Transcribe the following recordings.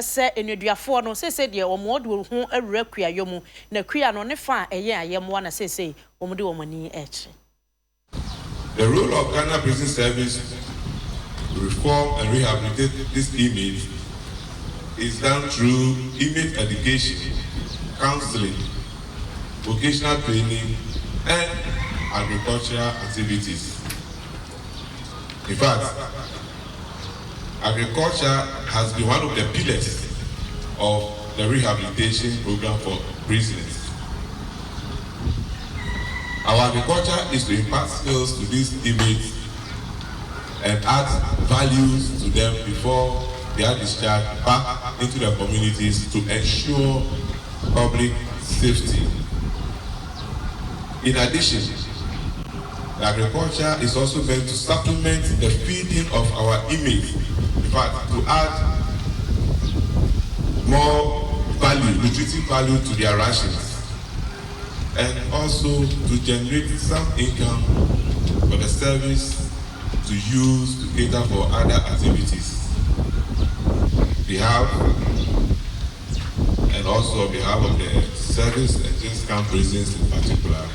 Say enuaduafo no say de omo de ho awura kuayo mu na kua no ne fa eye ayemo na say omo de omani echi. The role of Ghana Prison Service to reform and rehabilitate this image is done through image education, counseling, vocational training, and agricultural activities. In fact, agriculture has been one of the pillars of the rehabilitation program for prisoners. Our agriculture is to impart skills to these inmates and add values to them before they are discharged back into their communities to ensure public safety. In addition, the agriculture is also meant to supplement the feeding of our inmates. In fact, to add more value, nutritive value to their rations, and also to generate some income for the service to use to cater for other activities. We have, and also on behalf of the service and James Camp prisons in particular,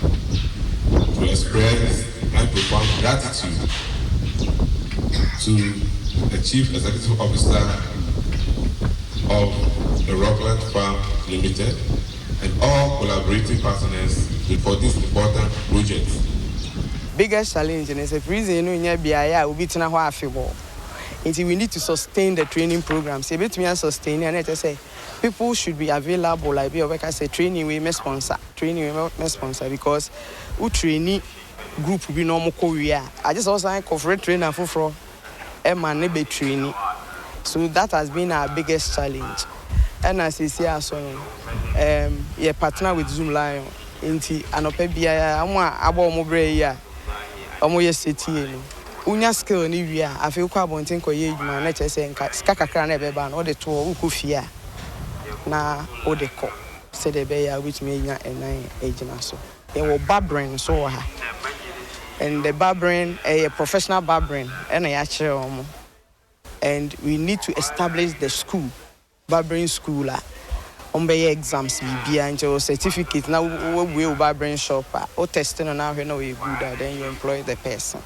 to express my profound gratitude to the Chief Executive Officer of the Rockland Farm Limited and all collaborating partners for this important project. Biggest challenge is a prison in Biaya will be to we need to sustain the training programs. A bit me sustain and I say people should be available. Like I say, training we may sponsor, because we training group will be normal Korea. I just also corporate trainer for man be training. So that has been our biggest challenge. And as you see, yeah, partner with Zoom Lion. Inti anopebia amwa abo mobre ya omo yeseti unya skill ni wi a afi kwa bonten ko ye adwuma na chese nka ska kakra na ebeba na ode to ukofia na ode ko se de be ya which me nya enan agina so e wo barbering so ha, and the barbering a professional barbering and ya kire omo, and we need to establish the school, barbering school exams bibia nje certificate na we barbering shop o testing na we know you good, then you employ the person.